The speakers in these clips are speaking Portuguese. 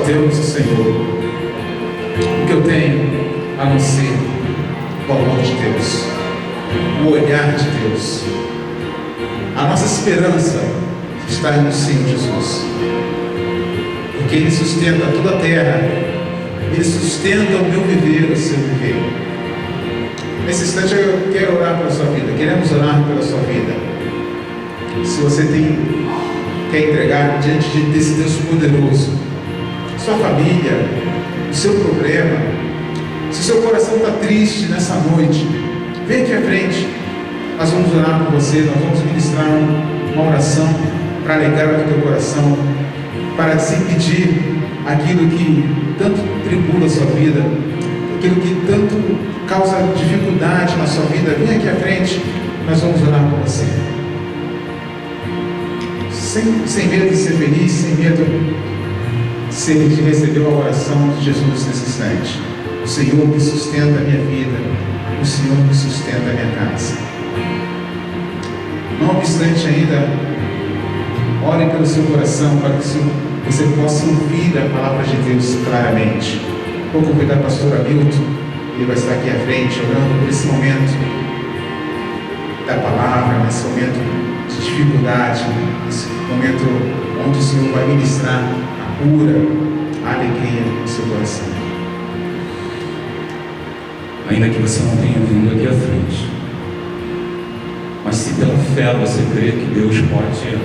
temos o Senhor. O que eu tenho a não ser o amor de Deus, o olhar de Deus. A nossa esperança está no Senhor Jesus, porque Ele sustenta toda a terra, Ele sustenta o meu viver, o seu viver. Nesse instante eu quero orar pela sua vida, queremos orar pela sua vida. Se você quer entregar diante desse Deus poderoso, sua família, o seu problema, se o seu coração está triste nessa noite, vem aqui à frente, nós vamos orar por você, nós vamos ministrar uma oração para alegrar o teu coração, para desimpedir aquilo que tanto tribula a sua vida, aquilo que tanto causa dificuldade na sua vida. Vem aqui à frente, nós vamos orar por você. Sem medo de ser feliz, sem medo de receber a oração de Jesus nesse instante. O Senhor que sustenta a minha vida, o Senhor que sustenta a minha casa. Não obstante ainda, ore pelo seu coração para que você possa ouvir a palavra de Deus claramente. Vou convidar o pastor Hamilton, ele vai estar aqui à frente, orando por esse momento da palavra, nesse momento de dificuldade, nesse momento onde o Senhor vai ministrar a cura, a alegria no seu coração. Ainda que você não tenha vindo aqui à frente, mas se pela fé você crê que Deus pode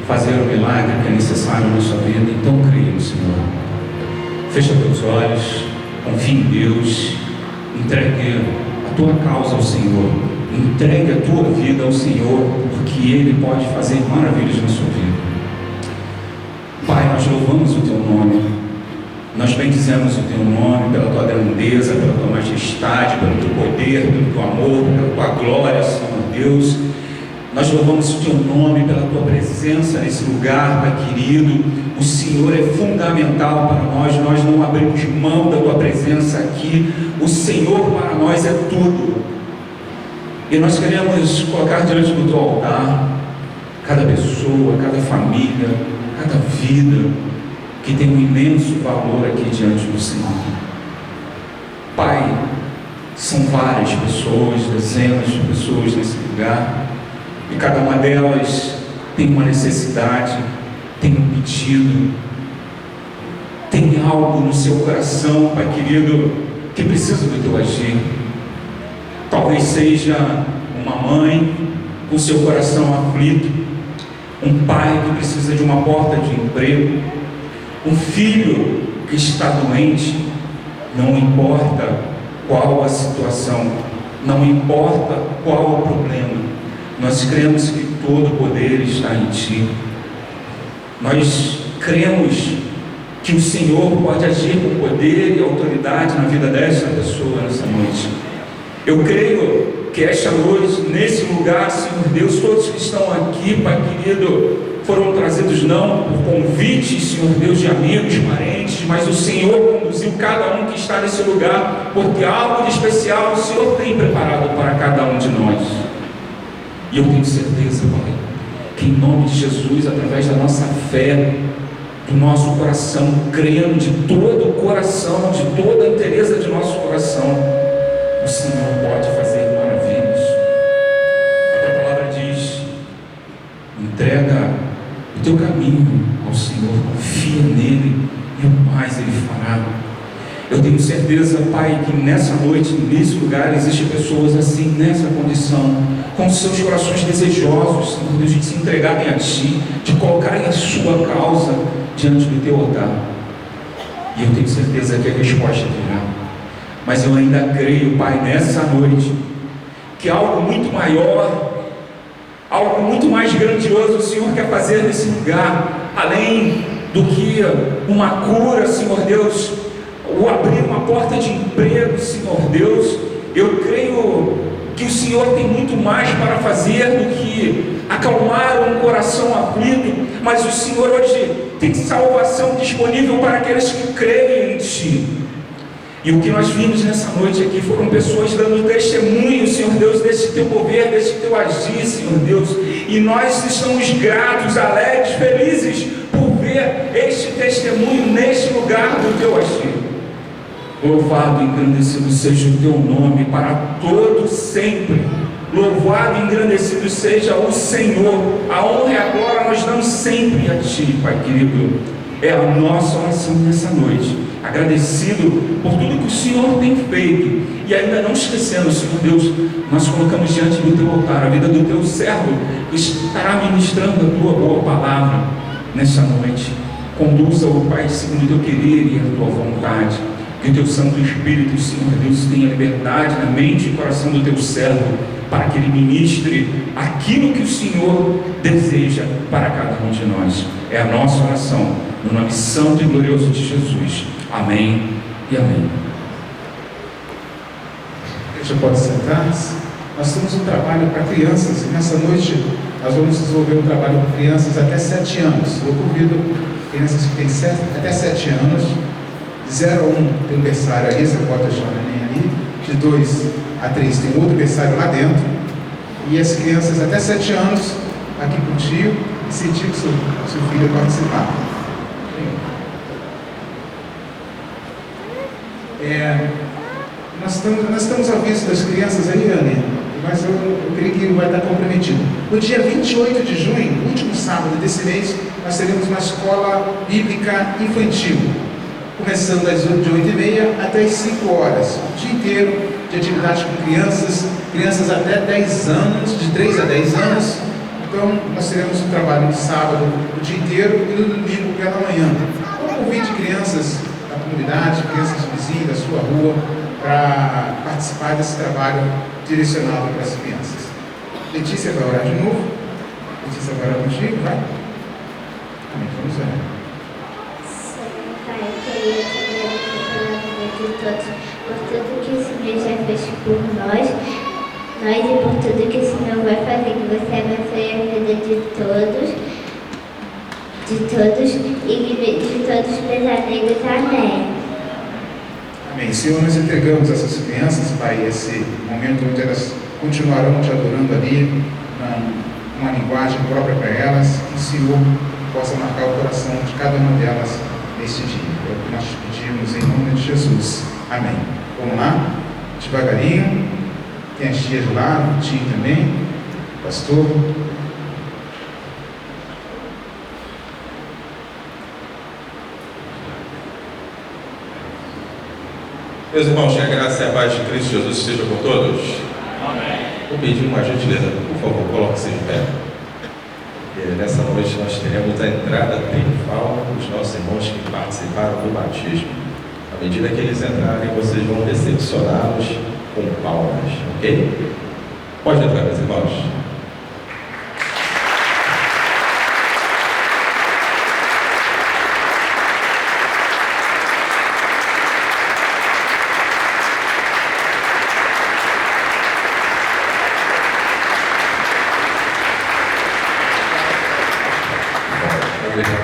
fazer o milagre que é necessário na sua vida, então creia no Senhor. Fecha teus olhos, confie em Deus, entregue a tua causa ao Senhor, entregue a tua vida ao Senhor, porque Ele pode fazer maravilhas na sua vida. Pai, nós louvamos o Teu nome, nós bendizemos o Teu nome pela Tua grandeza, pela Tua majestade, pelo Teu poder, pelo Teu amor, pela Tua glória, Senhor Deus. Nós louvamos o Teu nome pela Tua presença nesse lugar, Pai querido. O Senhor é fundamental para nós não abrimos mão da Tua presença aqui. O Senhor para nós é tudo. E nós queremos colocar diante do Teu altar cada pessoa, cada família, cada vida que tem um imenso valor aqui diante do Senhor. Pai, são várias pessoas, dezenas de pessoas nesse lugar, e cada uma delas tem uma necessidade, tem um pedido, tem algo no seu coração, Pai querido, que precisa do Teu agir. Talvez seja uma mãe com seu coração aflito, um pai que precisa de uma porta de emprego, um filho que está doente. Não importa qual a situação, não importa qual o problema, nós cremos que todo o poder está em Ti. Nós cremos que o Senhor pode agir com poder e autoridade na vida desta pessoa nessa noite. Eu creio que esta noite, nesse lugar, Senhor Deus, todos que estão aqui, Pai querido, foram trazidos não por convite, Senhor Deus, de amigos, parentes, mas o Senhor conduziu cada um que está nesse lugar, porque algo de especial o Senhor tem preparado para cada um de nós. E eu tenho certeza, Pai, que em nome de Jesus, através da nossa fé, do nosso coração, crendo de todo o coração, de toda a inteireza de nosso coração, o Senhor pode fazer maravilhas. A palavra diz: entrega o teu caminho ao Senhor, confia nele e o mais Ele fará. Eu tenho certeza, Pai, que nessa noite, nesse lugar, existem pessoas assim, nessa condição, com seus corações desejosos, Senhor Deus, de se entregarem a Ti, de colocarem a sua causa diante do Teu altar. E eu tenho certeza que a resposta virá. Mas eu ainda creio, Pai, nessa noite, que algo muito maior, algo muito mais grandioso o Senhor quer fazer nesse lugar, além do que uma cura, Senhor Deus, ou abrir uma porta de emprego, Senhor Deus. Eu creio que o Senhor tem muito mais para fazer do que acalmar um coração aflito, mas o Senhor hoje tem salvação disponível para aqueles que creem em Ti. E o que nós vimos nessa noite aqui foram pessoas dando testemunho, Senhor Deus, desse Teu mover, desse Teu agir, Senhor Deus. E nós estamos gratos, alegres, felizes por ver este testemunho neste lugar do teu agir. Louvado e engrandecido seja o teu nome para todo sempre. Louvado e engrandecido seja o Senhor. A honra e a glória nós damos sempre a Ti, Pai querido. É a nossa oração nessa noite, agradecido por tudo que o Senhor tem feito, e ainda não esquecendo, Senhor Deus, nós colocamos diante do Teu altar a vida do Teu servo, que estará ministrando a Tua boa palavra nessa noite. Conduza-o, Pai, segundo o Teu querer e a Tua vontade. Que o Teu Santo Espírito, Senhor Deus, tenha liberdade na mente e coração do Teu servo, para que ele ministre aquilo que o Senhor deseja para cada um de nós. É a nossa oração, no nome santo e glorioso de Jesus. Amém e amém. A gente pode sentar-se. Nós temos um trabalho para crianças, e nessa noite nós vamos desenvolver um trabalho com crianças até 7 anos. Eu convido crianças que têm até 7 anos, de 0 a 1 tem um berçário ali, você pode deixar o neném ali, de 2 a 3 tem outro berçário lá dentro, e as crianças até 7 anos aqui contigo, e sentir que seu filho participar. Nós estamos ao visto das crianças aí, Anne, mas eu creio que vai estar comprometido. No dia 28 de junho, último sábado desse mês, nós teremos uma escola bíblica infantil, começando às 8h30 até às 5 horas, o dia inteiro de atividade com crianças até 10 anos, de 3 a 10 anos. Então, nós teremos um trabalho de sábado o dia inteiro e no domingo pela manhã. Eu convido crianças da comunidade, crianças vizinhas da sua rua, para participar desse trabalho direcionado para as crianças. Letícia vai orar de novo. Letícia vai orar contigo, vai? Amém, vamos orar. Pai, eu queria te agradecer pela vida de todos, por tudo que o Senhor já fez por nós e por tudo que o Senhor vai fazer, que você abençoe a vida de todos e de todos os meus amigos. Amém. Amém. Senhor, nós entregamos essas crianças, Pai, esse momento onde elas continuarão te adorando ali, uma linguagem própria para elas, que o Senhor possa marcar o coração de cada uma delas neste dia. É o que nós pedimos em nome de Jesus. Amém. Vamos lá? Devagarinho. Tem as tias lá, o tio também, pastor. Meus irmãos, que a graça e a paz de Cristo Jesus esteja com todos. Amém. Vou pedir uma gentileza, por favor, coloque-se de pé. Nessa noite nós teremos a entrada triunfal dos nossos irmãos que participaram do batismo. À medida que eles entrarem, vocês vão recepcioná-los com palmas, ok? Pode entrar, meus irmãos.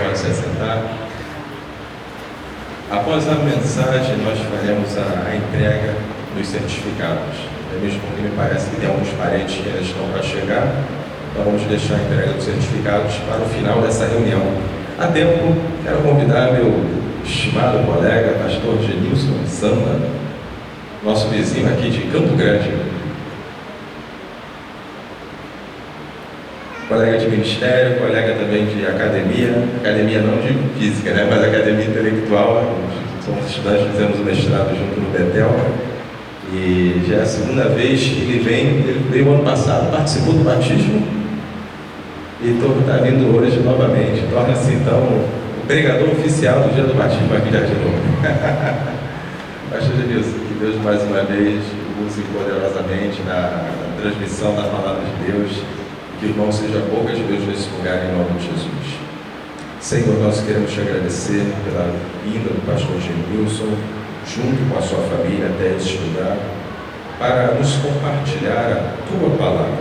Pode se assentar. Após a mensagem, nós faremos a entrega dos certificados. É mesmo porque me parece que tem alguns parentes que ainda estão para chegar, então vamos deixar a entrega dos certificados para o final dessa reunião. A tempo, quero convidar meu estimado colega, pastor Genilson Samba, nosso vizinho aqui de Campo Grande, colega de ministério, colega também de academia não de física, né, mas academia intelectual. Somos estudantes, fizemos o mestrado junto no Betel, e já é a segunda vez que ele veio ano passado, participou do batismo, e está vindo hoje novamente. Torna-se então o pregador oficial do dia do batismo aqui de novo. Pastor Genilson, que Deus mais uma vez use poderosamente na transmissão da palavra de Deus. Que o irmão seja a boca de Deus nesse lugar, em nome de Jesus. Senhor, nós queremos te agradecer pela vinda do pastor Genilson, junto com a sua família, até este lugar, para nos compartilhar a tua palavra.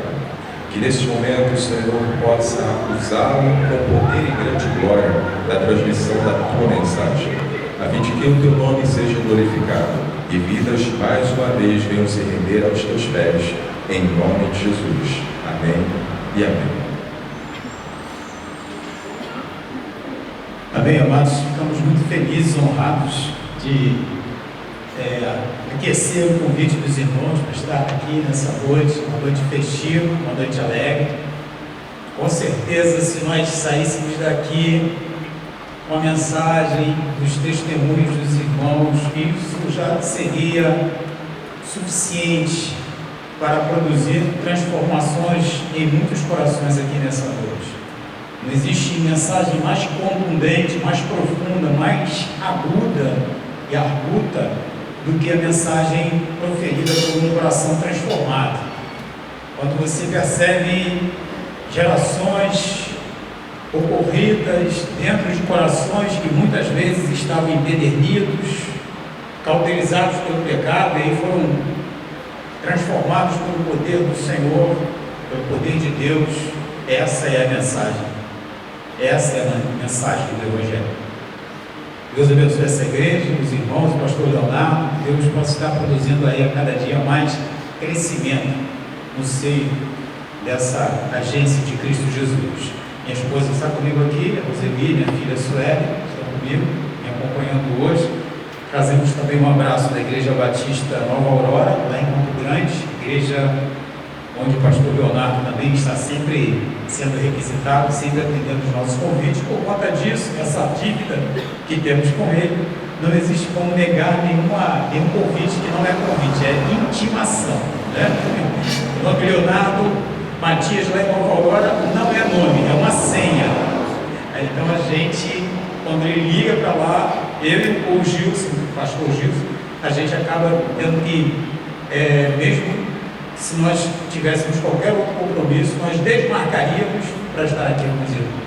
Que neste momento o Senhor possa usá-lo com poder e grande glória da transmissão da tua mensagem, a fim de que o teu nome seja glorificado e vidas mais uma vez venham se render aos teus pés, em nome de Jesus. Amém. E amém. Amém, amados? Ficamos muito felizes, honrados de aquecer o convite dos irmãos para estar aqui nessa noite, uma noite festiva, uma noite alegre. Com certeza, se nós saíssemos daqui com a mensagem dos testemunhos dos irmãos, isso já seria suficiente para produzir transformações em muitos corações aqui nessa noite. Não existe mensagem mais contundente, mais profunda, mais aguda e arguta do que a mensagem proferida por um coração transformado. Quando você percebe gerações ocorridas dentro de corações que muitas vezes estavam empedernidos, cauterizados pelo pecado, e aí foram transformados pelo poder do Senhor, pelo poder de Deus. Essa é a mensagem. Essa é a mensagem do Evangelho. Deus abençoe essa igreja, os irmãos, o pastor Leonardo. Deus possa estar produzindo aí a cada dia mais crescimento no seio dessa agência de Cristo Jesus. Minha esposa está comigo aqui, a Roseli, minha filha Sueli, está comigo, me acompanhando hoje. Trazemos também um abraço da Igreja Batista Nova Aurora, lá em Campo Grande, igreja onde o pastor Leonardo também está sempre sendo requisitado, sempre atendendo os nossos convites. Por conta disso, essa dívida que temos com ele, não existe como negar nenhum convite que não é convite, é intimação, né? O nome Leonardo Matias lá em Nova Aurora não é nome, é uma senha. Então a gente, quando ele liga para lá, ele ou o Gilson, o pastor Gilson, a gente acaba tendo que, mesmo se nós tivéssemos qualquer outro compromisso, nós desmarcaríamos para estar aqui com os irmãos.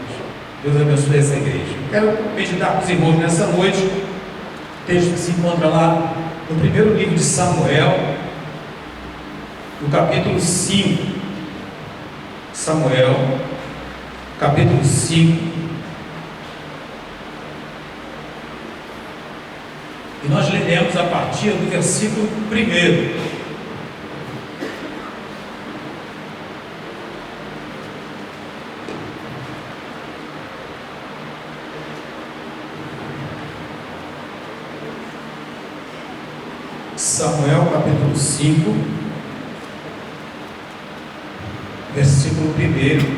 Deus abençoe essa igreja. Quero meditar com os irmãos nessa noite. O texto se encontra lá no primeiro livro de Samuel, no capítulo 5. Samuel, capítulo 5. E nós leremos a partir do versículo 1. Samuel, capítulo 5, versículo 1.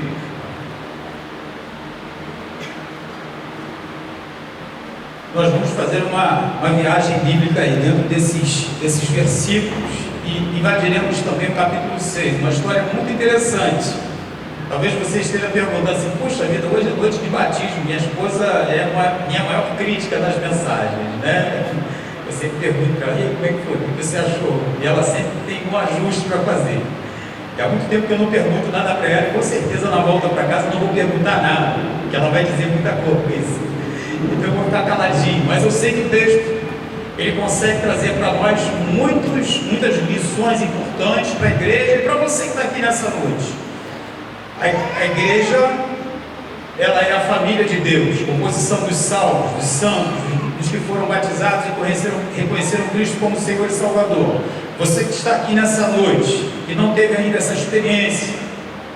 Nós vamos fazer uma viagem bíblica aí dentro desses versículos e invadiremos também o capítulo 6, uma história muito interessante. Talvez você esteja perguntando assim: puxa vida, hoje é noite de batismo, minha esposa é minha maior crítica nas mensagens, né? Eu sempre pergunto para ela: e aí, como é que foi? O que você achou? E ela sempre tem um ajuste para fazer. E há muito tempo que eu não pergunto nada para ela, e com certeza na volta para casa não vou perguntar nada, porque ela vai dizer muita coisa. Então eu vou ficar caladinho, mas eu sei que o texto ele consegue trazer para nós muitas lições importantes para a igreja e para você que está aqui nessa noite. A igreja, ela é a família de Deus, composição dos salvos, dos santos, dos que foram batizados e reconheceram Cristo como Senhor e Salvador. Você que está aqui nessa noite e não teve ainda essa experiência,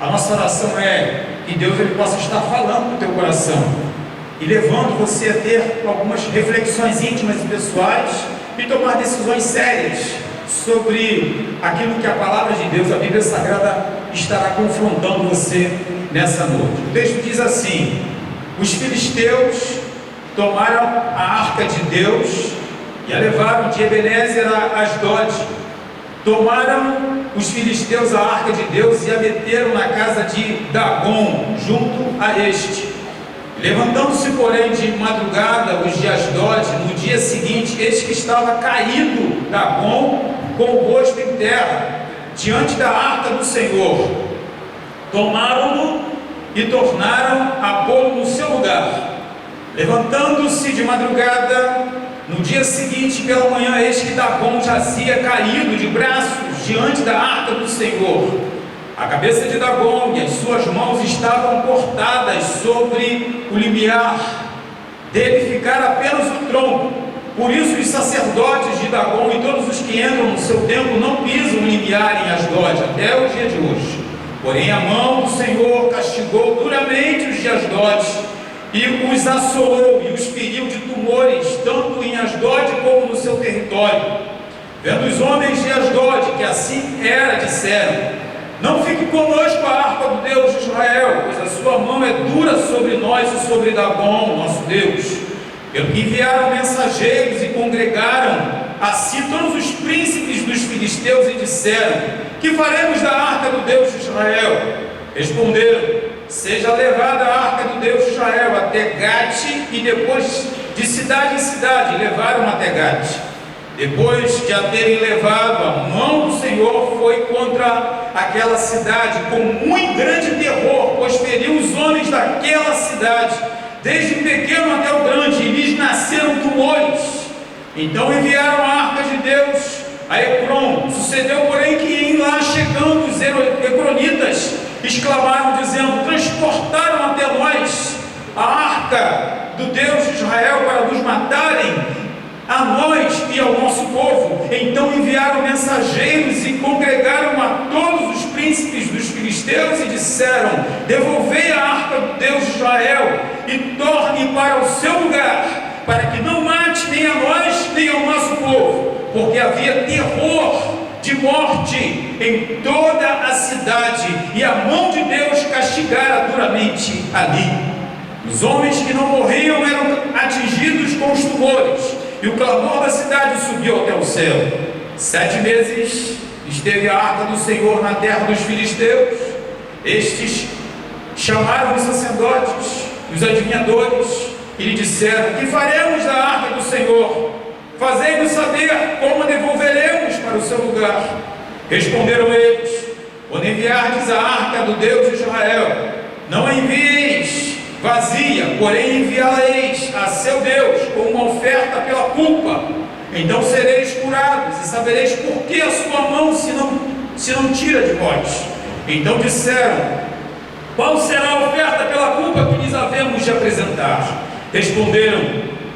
a nossa oração é que Deus ele possa estar falando no teu coração e levando você a ter algumas reflexões íntimas e pessoais e tomar decisões sérias sobre aquilo que a palavra de Deus, a Bíblia Sagrada, estará confrontando você nessa noite. O texto diz assim: os filisteus tomaram a arca de Deus e a levaram de Ebenezer a Asdod. Tomaram os filisteus a arca de Deus e a meteram na casa de Dagon, junto a este. Levantando-se, porém, de madrugada os de Asdod, no dia seguinte, eis que estava caído Dagon com o rosto em terra, diante da arca do Senhor. Tomaram-no e tornaram a pô-lo no seu lugar. Levantando-se de madrugada, no dia seguinte, pela manhã, eis que Dagon jazia caído de braços diante da arca do Senhor. A cabeça de Dagon e as suas mãos estavam cortadas sobre o limiar, dele ficara apenas o tronco. Por isso os sacerdotes de Dagon e todos os que entram no seu templo não pisam o limiar em Asdod até o dia de hoje. Porém a mão do Senhor castigou duramente os de Asdod e os assolou e os feriu de tumores, tanto em Asdod como no seu território. Vendo os homens de Asdod que assim era, disseram: não fique conosco a harpa do Deus de Israel, pois a sua mão é dura sobre nós e sobre Dagom, nosso Deus. Pelo que enviaram mensageiros e congregaram a si todos os príncipes dos filisteus e disseram: que faremos da arca do Deus de Israel? Responderam: seja levada a arca do Deus de Israel até Gate, e depois de cidade em cidade levaram até Gate. Depois de a terem levado, a mão do Senhor foi contra aquela cidade com muito grande terror, pois feriu os homens daquela cidade, desde o pequeno até o grande, e lhes nasceram tumores. Então enviaram a arca de Deus a Ecrom. Sucedeu, porém, que em lá chegando os ecronitas exclamaram, dizendo: transportaram até nós a arca do Deus de Israel para nos matarem, a nós e ao nosso povo. Então enviaram mensageiros e congregaram a todos os príncipes dos filisteus e disseram: devolvei a arca do Deus de Israel e torne para o seu lugar, para que não mate nem a nós nem ao nosso povo, porque havia terror de morte em toda a cidade, e a mão de Deus castigara duramente ali. Os homens que não morriam eram atingidos com os tumores, e o clamor da cidade subiu até o céu. 7 meses esteve a arca do Senhor na terra dos filisteus. Estes chamaram os sacerdotes, os adivinhadores, e lhe disseram: que faremos da arca do Senhor? Fazei-nos saber como a devolveremos para o seu lugar. Responderam eles: quando enviardes a arca do Deus de Israel, não a envieis vazia, porém enviá-la-eis a seu Deus com uma oferta pela culpa. Então sereis curados e sabereis por que a sua mão se não tira de vós. Então disseram: qual será a oferta pela culpa que lhes havemos de apresentar? Responderam: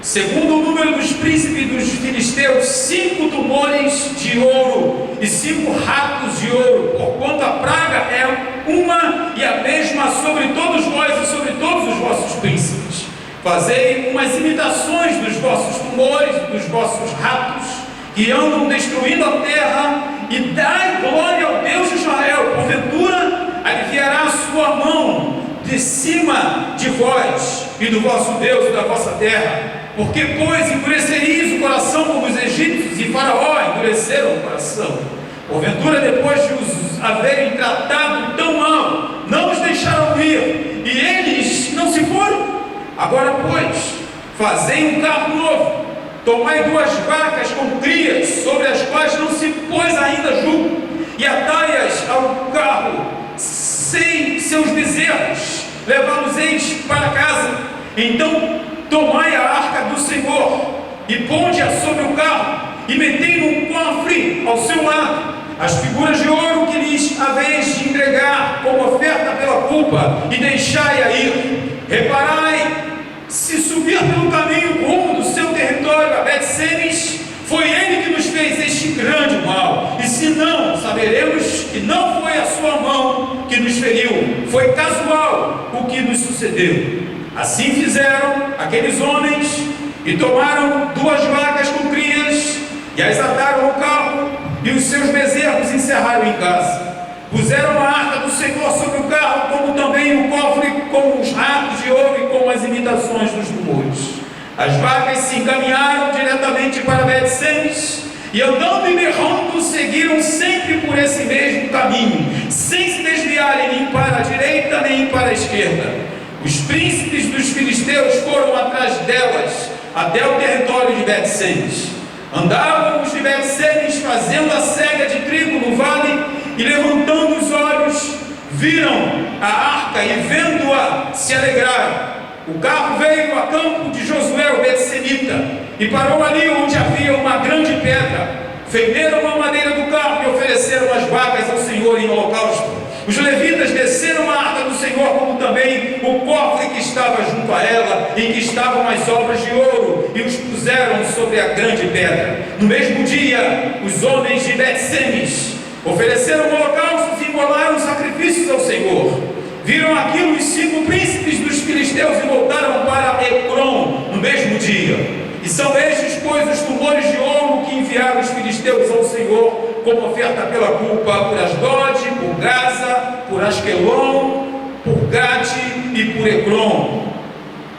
segundo o número dos príncipes dos filisteus, 5 tumores de ouro e 5 ratos de ouro, porquanto a praga é uma e a mesma sobre todos vós e sobre todos os vossos príncipes. Fazei umas imitações dos vossos tumores e dos vossos ratos, que andam destruindo a terra, e dai glória ao Deus de Israel. Porventura aliviará a sua mão de cima de vós e do vosso Deus e da vossa terra. Porque, pois, endurecereis o coração como os egípcios, e Faraó endureceram o coração. Porventura, depois de os haverem tratado tão mal, não os deixaram ir, e eles não se foram? Agora, pois, fazei um carro novo, tomai 2 vacas com crias, sobre as quais não se pôs ainda jugo, e atai-as ao carro sem seus bezerros, levá-los-eis para casa. Então tomai a arca do Senhor e ponde-a sobre o carro, e metei num cofre ao seu lado as figuras de ouro que lhes haveis de entregar como oferta pela culpa, e deixai-a ir. Reparai, se subir pelo caminho rumo do seu território a Bet-Semes, foi ele que nos fez este grande mal, e se não, saberemos que não foi a sua mão que nos feriu, foi casual o que nos sucedeu. Assim fizeram aqueles homens, e tomaram 2 vacas com crias, e as ataram ao carro, e os seus bezerros encerraram em casa. Puseram a arca do Senhor sobre o carro, como também o cofre com os ratos de ouro e com as imitações dos tumores. As vacas se encaminharam diretamente para Bet-Semes, e andando e berrando, seguiram sempre por esse mesmo caminho, sem se desviarem nem para a direita nem para a esquerda. Os príncipes dos filisteus foram atrás delas até o território de Bet-Semes. Andavam os de Bet-Semes fazendo a cega de trigo no vale, e levantando os olhos, viram a arca, e vendo-a, se alegraram. O carro veio a campo de Josué o Bet-Semita, e parou ali onde havia uma grande pedra. Fenderam a madeira do carro e ofereceram as vacas ao Senhor em holocausto. Os levitas desceram a arca do Senhor, como também o cofre que estava junto a ela, em que estavam as obras de ouro, e os puseram sobre a grande pedra. No mesmo dia, os homens de Bet-Semes ofereceram holocaustos e imolaram sacrifícios ao Senhor. Viram aquilo os 5 príncipes dos filisteus e voltaram para Ecrom no mesmo dia. E são estes, pois, os tumores de ouro que enviaram os filisteus ao Senhor como oferta pela culpa por Asdod, por Gaza, por Asquelon, por Gate e por Ecrom.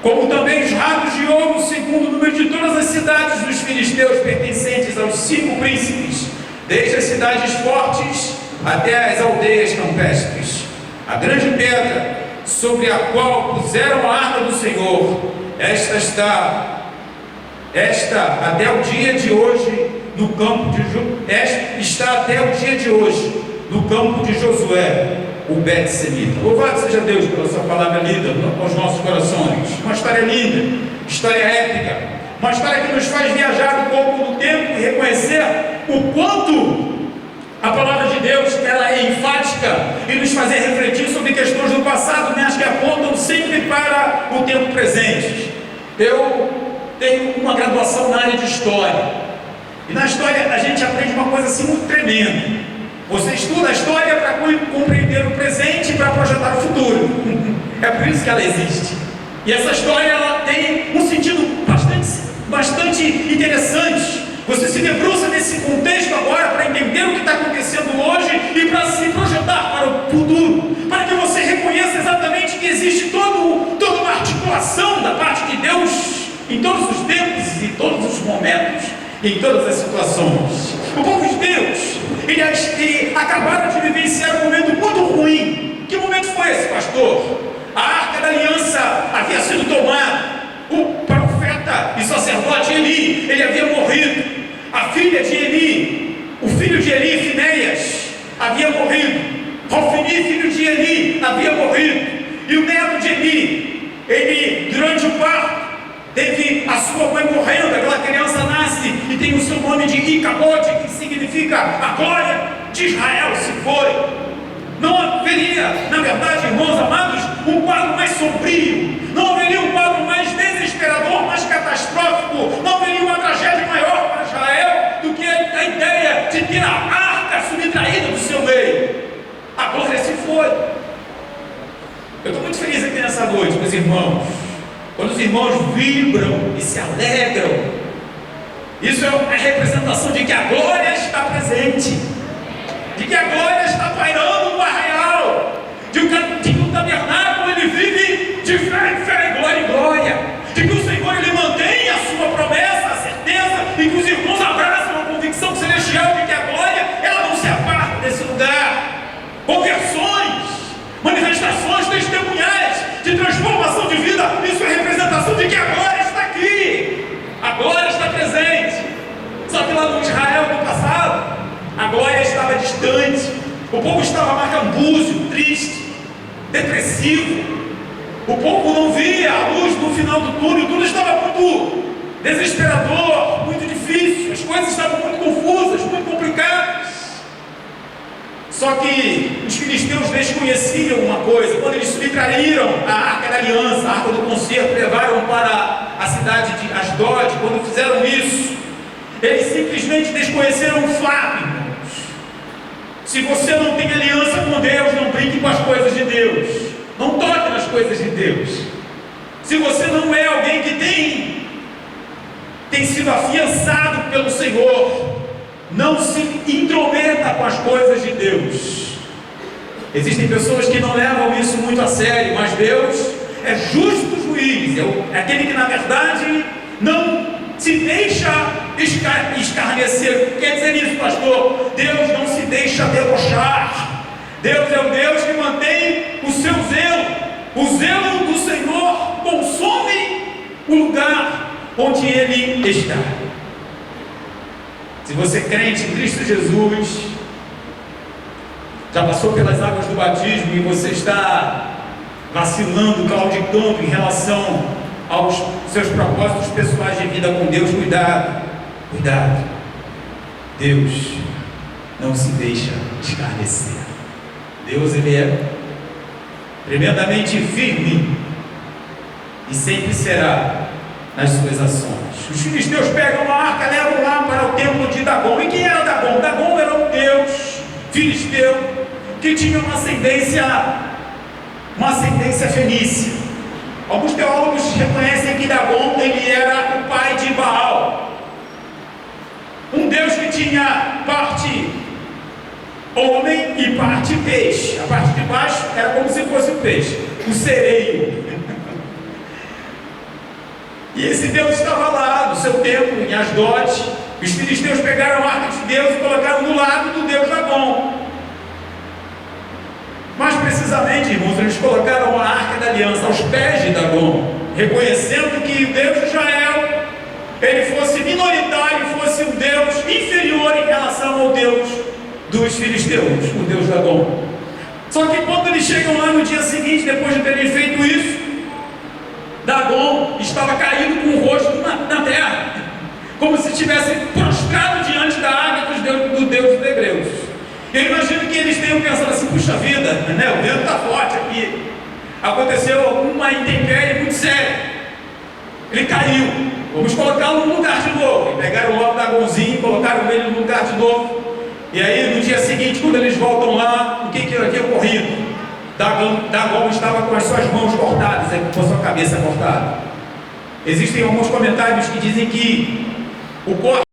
Como também os ramos de ouro, segundo o número de todas as cidades dos filisteus pertencentes aos 5 príncipes, desde as cidades fortes até as aldeias campestres. A grande pedra sobre a qual puseram a arca do Senhor, esta até o dia de hoje no campo de Josué, o Bet-Semita. Louvado seja Deus pela sua palavra lida aos nossos corações. Uma história linda, história épica, uma história que nos faz viajar um pouco no tempo e reconhecer o quanto a palavra de Deus ela é enfática e nos fazer refletir sobre questões do passado, mas que apontam sempre para o tempo presente. Eu tenho uma graduação na área de História, e na História a gente aprende uma coisa assim muito tremenda. Você estuda a História para compreender o presente e para projetar o futuro. É por isso que ela existe. E essa História ela tem um sentido bastante interessante. Você se debruça nesse contexto agora para entender o que está acontecendo hoje e para se projetar para o futuro, para que você reconheça exatamente que existe toda uma articulação da parte de Deus em todos os tempos, em todos os momentos, em todas as situações. O povo de Deus, eles acabaram de vivenciar um momento muito ruim. Que momento foi esse, pastor? A Arca da Aliança havia sido tomada. O profeta e sacerdote Eli, ele havia morrido. A filha de Eli, o filho de Eli, Finéias, havia morrido. Hofni, filho de Eli, havia morrido. E o neto de Eli, ele, durante o parto, teve a sua mãe morrendo. Aquela criança nasce e tem o seu nome de Icabode, que significa a glória de Israel se foi. Não haveria, na verdade, irmãos amados, um quadro mais sombrio, não haveria um quadro mais desesperador, mais catastrófico, não haveria uma tragédia maior para Israel do que a ideia de ter a arca subtraída do seu meio. A glória se foi. Eu estou muito feliz aqui nessa noite, meus irmãos. Quando os irmãos vibram e se alegram, isso é a representação de que a glória está presente, de que a glória está pairando no arraial, de que o tabernáculo ele vive de fé em fé, glória em glória, de que o Senhor ele mantém a sua promessa, a certeza, e que os irmãos abraçam a convicção celestial de que a glória ela não se aparta desse lugar. Conversões, manifestações testemunhais de transformação de vida, isso é representação de que a glória está aqui, a glória está presente. Só que lá no Israel do passado, a glória estava distante, o povo estava macambúzio, triste, depressivo, o povo não via a luz no final do túnel, tudo estava muito desesperador, muito difícil, as coisas estavam muito confusas, muito complicadas. Só que os filisteus desconheciam uma coisa: quando eles subtraíram a Arca da Aliança, a Arca do Concerto, levaram para a cidade de Asdod, quando fizeram isso, eles simplesmente desconheceram um fato, irmãos. Se você não tem aliança com Deus, não brinque com as coisas de Deus, não toque nas coisas de Deus. Se você não é alguém que tem sido afiançado pelo Senhor, não se intrometa com as coisas de Deus. Existem pessoas que não levam isso muito a sério, mas Deus é justo juiz, é aquele que na verdade não se deixa escarnecer. Quer dizer isso, pastor? Deus não se deixa debochar. Deus é o Deus que mantém o seu zelo. O zelo do Senhor consome o lugar onde Ele está. Se você é crente em Cristo Jesus, já passou pelas águas do batismo e você está vacilando, claudicando em relação aos seus propósitos pessoais de vida com Deus, cuidado, cuidado. Deus não se deixa escarnecer. Deus ele é tremendamente firme e sempre será nas suas ações. Os filisteus pegam a arca, levam lá para o templo de Dagom. E quem era Dagom? Dagom era um deus filisteu que tinha uma ascendência uma ascendência fenícia. Alguns teólogos reconhecem que Dagon ele era o pai de Baal, um deus que tinha parte homem e parte peixe. A parte de baixo era como se fosse o peixe, o sereio. E esse Deus estava lá no seu templo, em Asdod. Os filisteus pegaram a arca de Deus e colocaram do lado do Deus Dagon. Mais precisamente, irmãos, eles colocaram a arca da aliança aos pés de Dagon, reconhecendo que o Deus de Israel, ele fosse minoritário, fosse um Deus inferior em relação ao Deus dos filisteus, o Deus Dagon. Só que quando eles chegam lá no dia seguinte, depois de terem feito isso, Dagon estava caído com o rosto na terra, como se estivesse prostrado diante da águia do Deus dos hebreus. Eu imagino que eles tenham pensado assim: puxa vida, né? O vento está forte aqui, aconteceu alguma intempérie muito séria, ele caiu, vamos colocá-lo no lugar de novo. E pegaram logo o Dagonzinho e colocaram ele no lugar de novo. E aí no dia seguinte, quando eles voltam lá, o que tinha ocorrido? Dagon estava com as suas mãos cortadas, com a sua cabeça cortada. Existem alguns comentários que dizem que o corte